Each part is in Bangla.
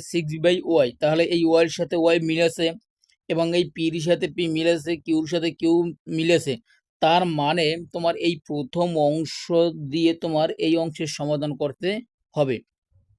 6/y, তাহলে এই ওয়াইয়ের সাথে ওয়াই মিলেছে এবং এই পির সাথে পি মিলেছে, কিউর সাথে কিউ মিলেছে। তার মানে তোমার এই প্রথম অংশ দিয়ে তোমার এই অংশের সমাধান করতে হবে।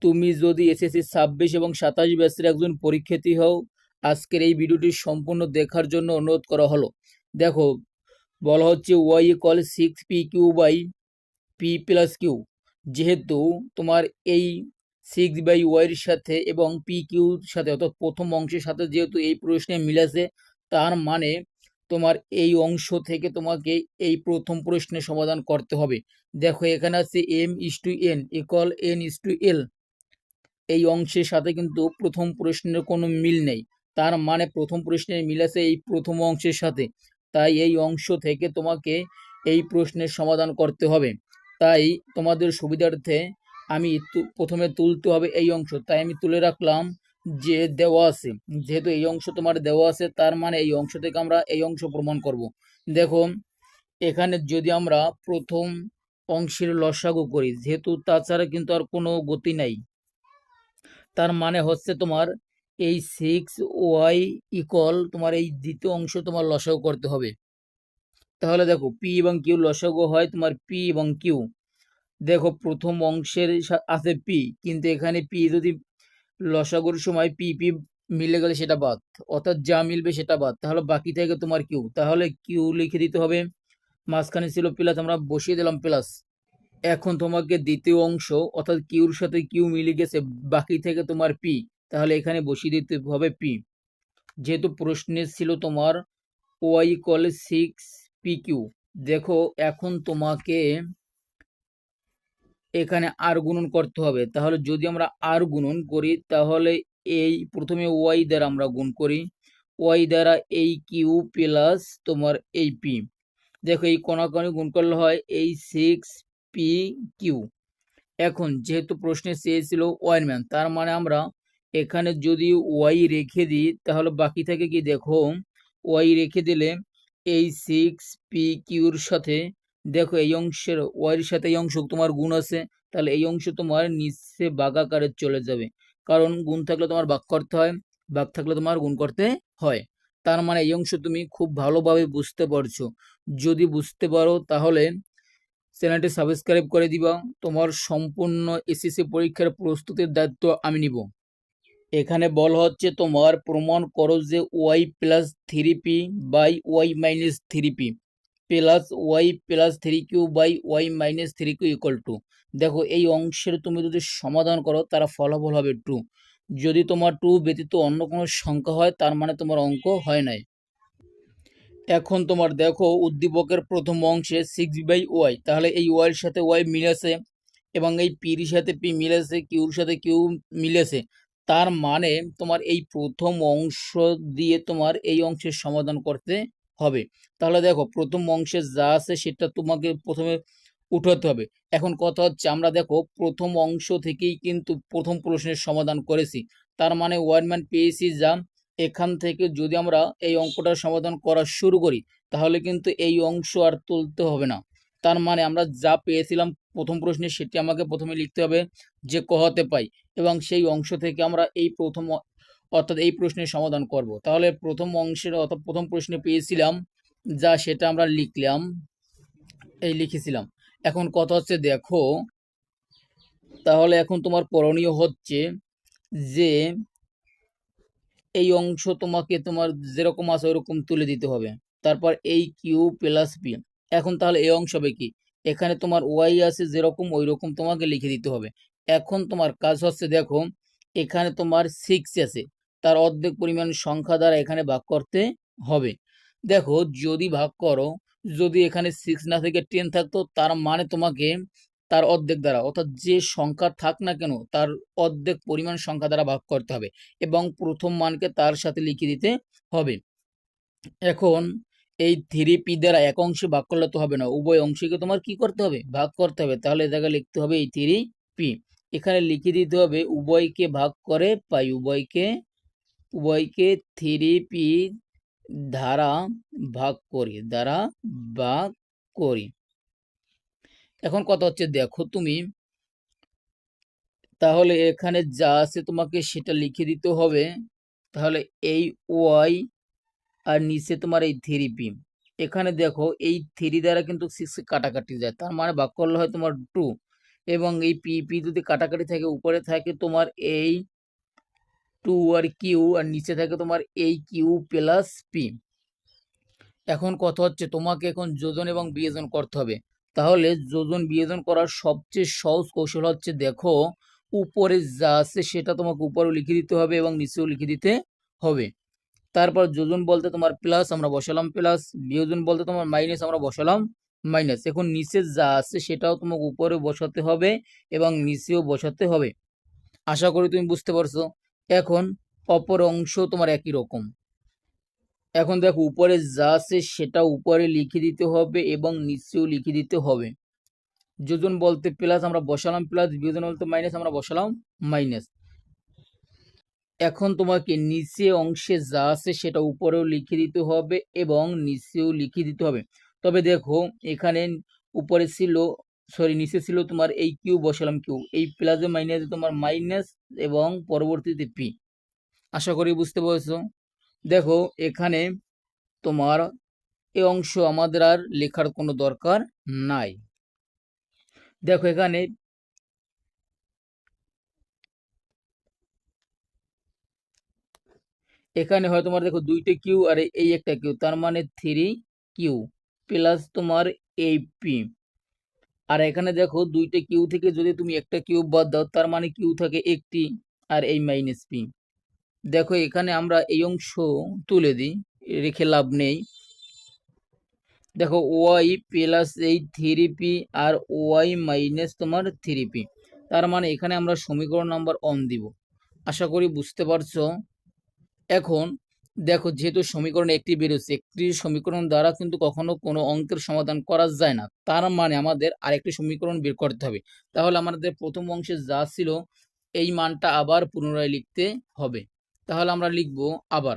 তুমি যদি এসএসসি 26 এবং 27 ব্যাচের একজন পরীক্ষার্থী হও, আজকের এই ভিডিওটি সম্পূর্ণ দেখার জন্য অনুরোধ করা হলো। দেখো, বলা হচ্ছে ওয়াই ইকুয়াল 6p/q/p+q। যেহেতু তোমার এই 6/y এর সাথে এবং পি কিউর সাথে অর্থাৎ প্রথম অংশের সাথে যেহেতু এই প্রশ্নে মিলেছে, তার মানে তোমার এই অংশ থেকে তোমাকে এই প্রথম প্রশ্নের সমাধান করতে হবে। দেখো, এখানে আছে m/n ইকুয়াল n/l। এই অংশের সাথে কিন্তু প্রথম প্রশ্নের কোনো মিল নেই, তার মানে প্রথম প্রশ্নের মিল আছে এই প্রথম অংশের সাথে। তাই এই অংশ থেকে তোমাকে এই প্রশ্নের সমাধান করতে হবে। তাই তোমাদের সুবিধার্থে আমি প্রথমে তুলতে হবে এই অংশ, তাই আমি তুলে রাখলাম যে দেওয়া আছে। যেহেতু এই অংশ তোমার দেওয়া আছে, তার মানে এই অংশ থেকে আমরা এই অংশ প্রমাণ করব। দেখো, এখানে যদি আমরা প্রথম অংশের লসাগু করি, যেহেতু তাছাড়া কিন্তু আর কোনো গতি নাই, তার মানে হচ্ছে তোমার এই 6y ইকুয়াল তোমার এই দ্বিতীয় অংশ তোমার লসাগু করতে হবে। তাহলে দেখো, পি এবং কিউ লসাগু হয় তোমার পি এবং কিউ। দেখো, প্রথম অংশের আছে পি, কিন্তু এখানে পি যদি লসাগুর সময় পি পি মিলে গেলে সেটা বাদ, অর্থাৎ যা মিলবে সেটা বাদ, তাহলে বাকি থেকে তোমার কিউ। তাহলে কিউ লিখে দিতে হবে, মাঝখানে ছিল প্লাস, আমরা বসিয়ে দিলাম প্লাস। এখন তোমাকে দ্বিতীয় অংশ অর্থাৎ কিউর সাথে কিউ মিলে গেছে, বাকি থেকে তোমার পি, তাহলে এখানে বসিয়ে দিতে হবে পি। যেহেতু প্রশ্নে ছিল তোমার ওয়াই ইকুয়াল 6p/q। দেখো, এখন তোমাকে এখানে আর গুণন করতে হবে। তাহলে যদি আমরা আর গুণন করি, তাহলে এই প্রথমে ওয়াই দ্বারা আমরা গুণ করি, ওয়াই দ্বারা এই কিউ প্লাস তোমার এই পি। দেখো, এই কোণাকোণি গুণ করলে হয় এই 6p/q। এখন যেহেতু প্রশ্নে চেয়েছিল ওয়াই মান, তার মানে আমরা এখানে যদি ওয়াই রেখে দিই, তাহলে বাকি থাকে কি, দেখো ওয়াই রেখে দিলে এই 6p/qর সাথে, দেখো এই অংশের ওয়াই এর সাথে এই অংশ তোমার গুণ আছে, তাহলে এই অংশ তোমার নিচে ভাগাকারে চলে যাবে। কারণ গুণ থাকলে তোমার ভাগ করতে হয়, ভাগ থাকলে তোমার গুণ করতে হয়। তার মানে এই অংশ তুমি খুব ভালোভাবে বুঝতে পারছো। যদি বুঝতে পারো তাহলে চ্যানেলটি সাবস্ক্রাইব করে দিবা। তোমার সম্পূর্ণ এসএসসি পরীক্ষার প্রস্তুতির দায়িত্ব আমি নিব। এখানে বলা হচ্ছে তোমার প্রমাণ করো যে y+3p/y−3p plus y+3q/y−3q equal to. দেখো, এই অংশের তুমি যদি সমাধান করো, তার ফলাফল হবে 2। যদি তোমার 2 ব্যতীত অন্য কোনো সংখ্যা হয়, তার মানে তোমার অঙ্ক হয় নাই। এখন তোমার দেখো, উদ্দীপকের প্রথম অংশে 6/y, তাহলে এই ওয়াই এর সাথে ওয়াই মিলেছে এবং এই পির সাথে পি মিলেছে, কিউর সাথে কিউ মিলেছে। তার মানে তোমার এই প্রথম অংশ দিয়ে তোমার এই অংশের সমাধান করতে হবে। তাহলে দেখো, প্রথম অংশে যা আছে সেটা তোমাকে প্রথমে উঠাতে হবে। এখন কথা হচ্ছে, আমরা দেখো প্রথম অংশ থেকেই কিন্তু প্রথম প্রশ্নের সমাধান করেছি, তার মানে ওয়ান মান পেয়েছি যা। এখান থেকে যদি আমরা এই অঙ্কটার সমাধান করা শুরু করি, তাহলে কিন্তু এই অংশ আর তুলতে হবে না। তার মানে আমরা যা পেয়েছিলাম প্রথম প্রশ্নে, সেটি আমাকে প্রথমে লিখতে হবে যে ক হতে পাই, এবং সেই অংশ থেকে আমরা এই প্রথম অর্থাৎ এই প্রশ্নের সমাধান করব। তাহলে প্রথম অংশের অর্থাৎ প্রথম প্রশ্নে পেয়েছিলাম যা, সেটা আমরা লিখলাম, এই লিখেছিলাম। এখন কথা হচ্ছে, দেখো তাহলে এখন তোমার করণীয় হচ্ছে যে এই অংশ তোমাকে তোমার যেরকম আছে ওরকম তুলে দিতে হবে। তারপর এই কিউ প্লাস পি। এখন তাহলে এই অংশ হবে কি, এখানে তোমার ওয়াই আছে যেরকম ওই রকম তোমাকে লিখে দিতে হবে। এখন তোমার কাজ হচ্ছে, দেখো এখানে তোমার 6 আছে, তার অর্ধেক পরিমাণ সংখ্যা দ্বারা এখানে ভাগ করতে হবে। দেখো, যদি ভাগ করো, যদি এখানে 6 না থেকে 10 থাকতো, তার মানে তোমাকে তার অর্ধেক দ্বারা, অর্থাৎ যে সংখ্যা থাক না কেন তার অর্ধেক পরিমাণ সংখ্যা দ্বারা ভাগ করতে হবে এবং প্রথম মানকে তার সাথে লিখে দিতে হবে। এখন এই 3p দ্বারা এক অংশে ভাগ করলে তো হবে না, উভয় অংশকে তোমার কি করতে হবে, ভাগ করতে হবে। তাহলে জায়গায় লিখতে হবে এই 3p, এখানে লিখে দিতে হবে উভয়কে ভাগ করে পাই, উভয়কে 3p দ্বারা ভাগ করি, দ্বারা ভাগ করি। এখন কথা হচ্ছে, দেখো তুমি তাহলে এখানে যা আছে তোমাকে সেটা লিখে দিতে হবে। তাহলে এই ওয়াই আর নিচে তোমার এই 3p। এখানে দেখো এই 3 দ্বারা কিন্তু 6 কাটাকাটি যায়, তার মানে ভাগ করলে হয় তোমার 2, এবং এই পি পি যদি কাটাকাটি থাকে উপরে থাকে তোমার এই 2 আর কিউ, আর নিচে থাকে তোমার এই কিউ প্লাস পি। এখন কথা হচ্ছে তোমাকে এখন যোজন এবং বিয়োজন করতে হবে। তাহলে যোজন বিয়োজন করার সবচেয়ে সহজ কৌশল হচ্ছে, দেখো উপরে যা আছে সেটা তোমাকে উপরেও লিখে দিতে হবে এবং নিচেও লিখে দিতে হবে। তারপর যোজন বলতে তোমার প্লাস আমরা বসালাম প্লাস, বিয়োজন বলতে তোমার মাইনাস আমরা বসালাম মাইনাস। এখন নিচে যা আছে সেটাও তোমাকে উপরে বসাতে হবে এবং নিচেও বসাতে হবে। আশা করি তুমি বুঝতে পারছো। এখন অপর অংশ তোমার একই রকম। এখন দেখো উপরে যা আছে সেটা উপরে লিখে দিতে হবে এবং নিচেও লিখে দিতে হবে। যোজন বলতে প্লাস আমরা বসালাম প্লাস, বিয়োজন বলতে মাইনাস আমরা বসালাম মাইনাস। এখন তোমাকে নিচে অংশে যা আছে সেটা উপরেও লিখে দিতে হবে এবং নিচেও লিখে দিতে হবে। তবে দেখো এখানে উপরে ছিল, সরি নিচে ছিল তোমার এই কিউ, বসালাম কিউ, এই প্লাসে মাইনাসে তোমার মাইনাস এবং পরবর্তীতে পি। আশা করি বুঝতে পেরেছো। দেখো এখানে তোমার এই অংশ আমাদের আর লেখার কোনো দরকার নাই। দেখো এখানে এখানে হয় তোমার দেখো দুইটা কিউ আর এই একটা কিউ, তার মানে 3 কিউ প্লাস তোমার এই পি। আর এখানে দেখো দুইটা কিউ থেকে যদি তুমি একটা কিউ বাদ দাও তার মানে কিউ থাকে একটি আর এই মাইনাস পি। দেখো এখানে আমরা এই অংশ তুলে দিই, রেখে লাভ নেই। দেখো ওয়াই প্লাস এই 3p আর ওয়াই মাইনাস তোমার 3p, তার মানে এখানে আমরা সমীকরণ নাম্বার 1 দিব। আশা করি বুঝতে পারছো। এখন দেখো যেহেতু সমীকরণ একটি বেরোচ্ছে, একটি সমীকরণ দ্বারা কিন্তু কখনো কোনো অঙ্কের সমাধান করা যায় না, তার মানে আমাদের আরেকটি সমীকরণ বের করতে হবে। তাহলে আমাদের প্রথম অংশে যা ছিল এই মানটা আবার পুনরায় লিখতে হবে। তাহলে আমরা লিখব আবার,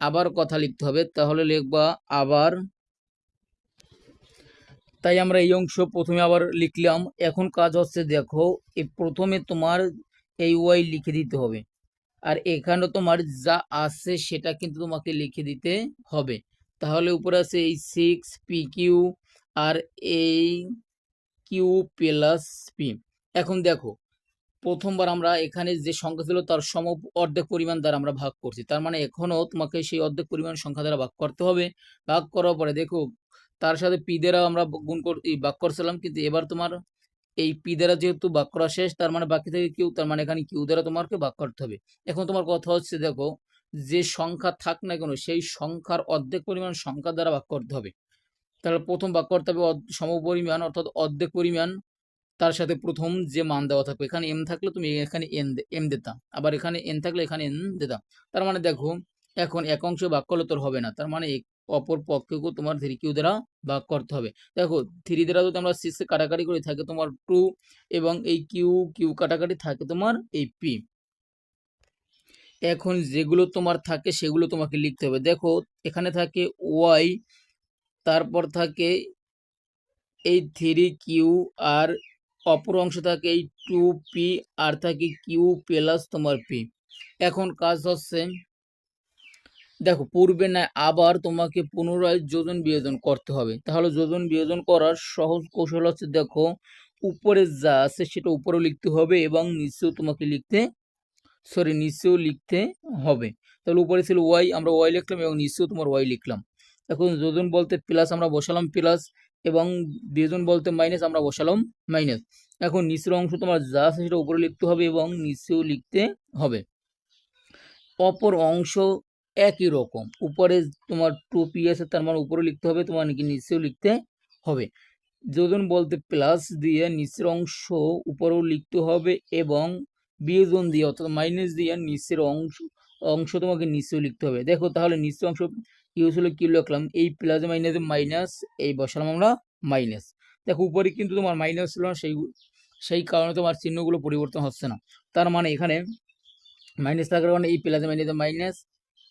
আবার কথা লিখতে হবে, তাহলে লিখবা আবার। তাই আমরা এই অংশ প্রথমে আবার লিখলাম। এখন কাজ হচ্ছে দেখো এই প্রথমে তোমার এই ওয়াই লিখে দিতে হবে, আর এখানে তোমার যা আছে সেটা কিন্তু তোমাকে লিখে দিতে হবে। তাহলে উপরে আছে এই 6 pq আর এই কিউ প্লাস পি। এখন দেখো প্রথমবার আমরা এখানে যে সংখ্যা ছিল তার সম অর্ধেক পরিমাণ দ্বারা আমরা ভাগ করছি, তার মানে এখনো তোমাকে সেই অর্ধেক পরিমাণ সংখ্যা দ্বারা ভাগ করতে হবে। ভাগ করার পরে দেখো তার সাথে পি দ্বারা আমরা ভাগ করছিলাম, কিন্তু এবার তোমার এই পি দ্বারা যেহেতু ভাগ করা শেষ, তার মানে বাকি থেকে কিউ, তার মানে এখানে কিউ দ্বারা তোমাকে ভাগ করতে হবে। এখন তোমার কথা হচ্ছে দেখো যে সংখ্যা থাক না কেন সেই সংখ্যার অর্ধেক পরিমাণ সংখ্যা দ্বারা ভাগ করতে হবে। তাহলে প্রথম ভাগ করতে হবে সমপরিমাণ অর্থাৎ অর্ধেক পরিমাণ, তার সাথে প্রথম যে মান দেওয়া থাকবে, এখানে এম থাকলে তুমি এখানে এম দিতাম, আবার এখানে এন থাকলে এখানে এন দিতাম। তার মানে দেখো এখন এক অংশ ভাগ করলে তোর হবে না, তার মানে অপর পক্ষকেও তোমার 3q দ্বারা ভাগ করতে হবে। দেখো 3 দ্বারা যদি আমরা 6 কাটাকাটি করে থাকে তোমার 2, এবং এই কিউ কিউ কাটাকাটি থাকে তোমার এই পি। এখন যেগুলো তোমার থাকে সেগুলো তোমাকে লিখতে হবে। দেখো এখানে থাকে ওয়াই, তারপর থাকে এই 3q, আর অপর অংশ থাকে এই 2p, আর থাকে কিউ প্লাস তোমার পি। এখন কাজ হচ্ছে দেখো পূর্বে না আবার তোমাকে পুনরায় যোজন বিয়োজন করতে হবে। তাহলে যোজন বিয়োজন করার সহজ কৌশল হচ্ছে, দেখো উপরে যা আছে সেটা উপরেও লিখতে হবে এবং নিচেও তোমাকে নিচেও লিখতে হবে। তাহলে উপরে ছিল ওয়াই, আমরা ওয়াই লিখলাম এবং নিচেও তোমার ওয়াই লিখলাম। এখন যোজন বলতে প্লাস আমরা বসালাম প্লাস, এবং বিয়োজন বলতে মাইনাস আমরা বসালাম মাইনাস। এখন নিচের অংশ তোমার যা আছে সেটা উপরে লিখতে হবে এবং নিচেও লিখতে হবে। অপর অংশ একই রকম, উপরে তোমার 2p আছে তার মানে উপরে লিখতে হবে, তোমার নাকি নিচেও লিখতে হবে। যোজন বলতে প্লাস দিয়ে নিচের অংশ উপরেও লিখতে হবে এবং বিয়োজন দিয়ে অর্থাৎ মাইনাস দিয়ে নিচের অংশ অংশ তোমাকে নিচেও লিখতে হবে। দেখো তাহলে নিচের অংশ কিউ ছিল কিউ লিখলাম, এই প্লাস মাইনাসে মাইনাস, এই বসালাম আমরা মাইনাস। দেখো উপরে কিন্তু তোমার মাইনাস ছিল না, সেই কারণে তোমার চিহ্নগুলো পরিবর্তন হচ্ছে না। তার মানে এখানে মাইনাস থাকার কারণে এই প্লাস মাইনাসে মাইনাস,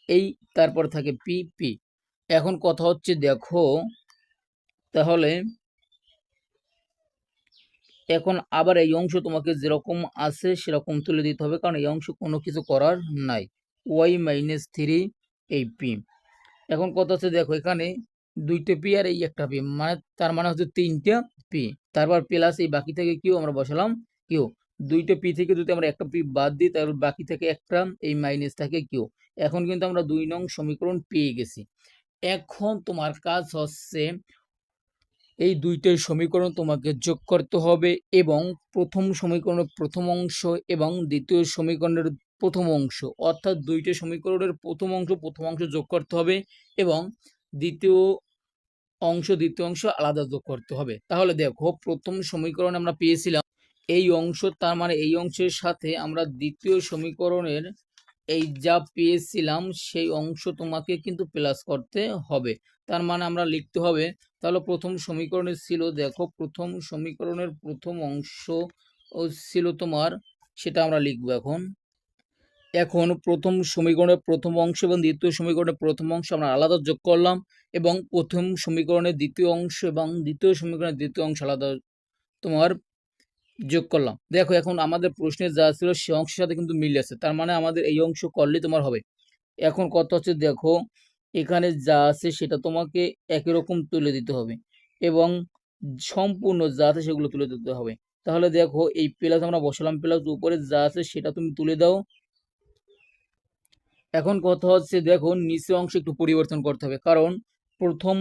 এই তারপর থাকে পি পি। এখন কথা হচ্ছে দেখো তাহলে এখন আবার এই অংশ তোমাকে যেরকম আছে সেরকম তুলে দিতে হবে, কারণ এই অংশ কোনো কিছু করার নাই। ওয়াই মাইনাস থ্রি এই পি। এখন কত হচ্ছে দেখো, এখানে দুইটা পি আর এই একটা পি, মানে তার মানে হচ্ছে তিনটা পি। তারপর প্লাস এই বাকি থেকে কিউ আমরা বসালাম কিউ। দুইটা পি থেকে যদি আমরা একটা পি বাদ দিই তাহলে বাকি থেকে একটা এই মাইনাস থাকে কিউ। এখন কিন্তু আমরা 2 নং সমীকরণ পেয়ে গেছি। এখন তোমার কাজ হচ্ছে এই দুইটার সমীকরণ তোমাকে যোগ করতে হবে, এবং প্রথম সমীকরণের প্রথম অংশ এবং দ্বিতীয় সমীকরণের প্রথম অংশ, অর্থাৎ দুইটা সমীকরণের প্রথম অংশ যোগ করতে হবে, এবং দ্বিতীয় দ্বিতীয় অংশ আলাদা যোগ করতে হবে। তাহলে দেখো, প্রথম সমীকরণ আমরা পেয়েছিলাম এই অংশ, তার মানে এই অংশের সাথে আমরা দ্বিতীয় সমীকরণের এই যা পেয়েছিলাম সেই অংশ তোমাকে কিন্তু প্লাস করতে হবে। তার মানে আমরা লিখতে হবে, তাহলে প্রথম সমীকরণে ছিল, দেখো প্রথম সমীকরণের প্রথম অংশ ছিল তোমার, সেটা আমরা লিখবো এখন। এখন প্রথম সমীকরণের প্রথম অংশ এবং দ্বিতীয় সমীকরণের প্রথম অংশ আমরা আলাদা যোগ করলাম, এবং প্রথম সমীকরণের দ্বিতীয় অংশ এবং দ্বিতীয় সমীকরণের দ্বিতীয় অংশ আলাদা তোমার যোগ করলাম। দেখো এখন আমাদের প্রশ্নে যা ছিল সে অংশের সাথে কিন্তু মিল আছে, তার মানে আমাদের এই অংশ করলে তোমার হবে। এখন কত হচ্ছে দেখো, এখানে যা আছে সেটা তোমাকে একই রকম তুলে দিতে হবে, এবং সম্পূর্ণ যা আছে সেগুলো তুলে দিতে হবে। তাহলে দেখো, এই প্লাস আমরা বসালাম, প্লাস উপরে যা আছে সেটা তুমি তুলে দাও। এখন কথা হচ্ছে দেখো, নিচে অংশ একটু পরিবর্তন করতে হবে, কারণ প্রথম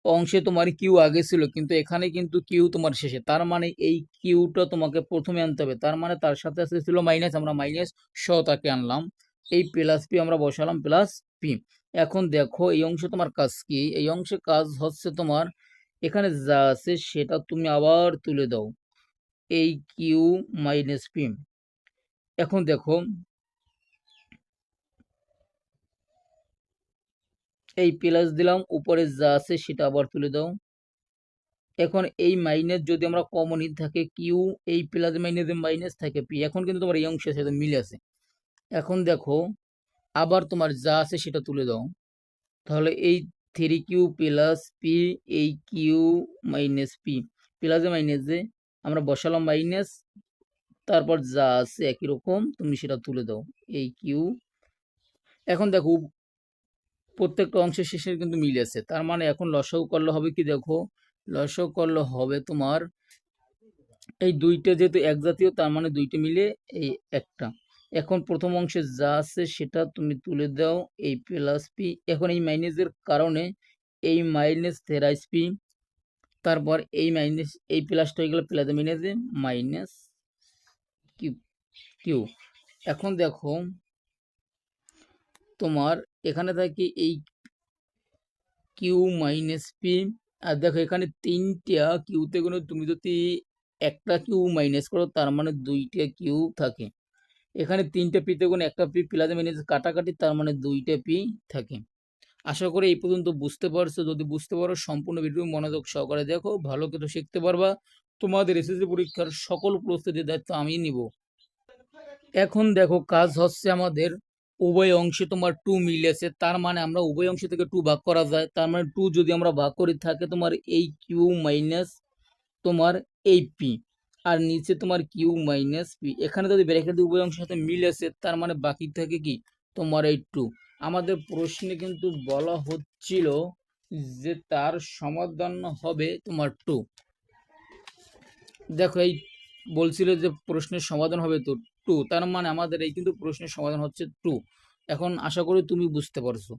অংশে তোমার কিউ আগে ছিল, কিন্তু এখানে কিন্তু কিউ তোমার শেষে, তার মানে এই কিউটা তোমাকে প্রথমে আনতে হবে। তার মানে তার সাথে সাথে ছিল মাইনাস, আমরা মাইনাস সহ তাকে আনলাম। এই প্লাস পি আমরা বসালাম, প্লাস পি। এখন দেখো, এই অংশে তোমার কাজ কি? এই অংশে কাজ হচ্ছে তোমার এখানে যা আছে সেটা তুমি আবার তুলে দাও, এই কিউ মাইনাস পি। এখন দেখো, এই প্লাস দিলাম, উপরে যা আছে সেটা আবার তুলে দাও। এখন এই মাইনাস যদি আমরা কমন থাকে কিউ, এই প্লাস মাইনাসে মাইনাস থাকে পি। এখন কিন্তু তোমার এই অংশের সাথে মিল আছে। এখন দেখো, আবার তোমার যা আছে সেটা তুলে দাও, তাহলে এই থ্রি কিউ প্লাস পি, এই কিউ মাইনাস পি, প্লাসে মাইনাসে আমরা বসালাম মাইনাস, তারপর যা আছে একই রকম তুমি সেটা তুলে দাও, এই কিউ। এখন দেখো, প্রত্যেকটা অংশের শেষে কিন্তু মিল আছে, তার মানে এখন লসাগু করলে হবে কি, দেখো লসাগু করলে হবে তোমার এই দুইটা যেহেতু এক জাতীয়, তার মানে দুইটা মিলে এই একটা। এখন প্রথম অংশে যা আছে সেটা তুমি তুলে দাও, এই প্লাস পি। এখন এই মাইনাসের কারণে এই মাইনাস থেরাইস পি, তারপর এই মাইনাস এই প্লাসটা হয়ে গেল প্লাস মাইনাসে মাইনাস কিউ কিউ। এখন দেখো, তোমার এখানে থাকে এই কিউ মাইনাস পি, আর দেখো এখানে তিনটা কিউতে কোনো তুমি যদি একটা কিউ মাইনাস করো তার মানে দুইটা কিউ থাকে। এখানে তিনটা পিতে গুণ একটা পি প্লাস মাইনাস কাটাকাটি, তার মানে দুইটা পি থাকে। আশা করি এই পর্যন্ত বুঝতে পারছো। যদি বুঝতে পারো সম্পূর্ণ ভিডিও মনোযোগ সহকারে দেখো, ভালো কিছু শিখতে পারবা। তোমাদের এসএসসি পরীক্ষার সকল প্রস্তুতির দায়িত্ব আমি নিব। এখন দেখো, কাজ হচ্ছে আমাদের উভয় অংশে তোমার টু মিলেছে, তার মানে আমরা উভয় অংশ থেকে টু ভাগ করা যায়। তার মানে টু যদি আমরা ভাগ করি থাকে তোমার এই কিউ মাইনাস তোমার এই পি, আর নিচে তোমার কিউ মাইনাস পি। এখানে যদি ব্র্যাকেট দিয়ে উভয় অংশের সাথে মিল আছে, তার মানে বাকি থাকে কি তোমার এই টু। আমাদের প্রশ্নে কিন্তু বলা হচ্ছিল যে তার সমাধান হবে তোমার টু। দেখো, এই বলছিল যে প্রশ্নের সমাধান হবে তো টু, তার মানে আমাদের এই কিন্তু প্রশ্নের সমাধান হচ্ছে টু। এখন আশা করি তুমি বুঝতে পারছো।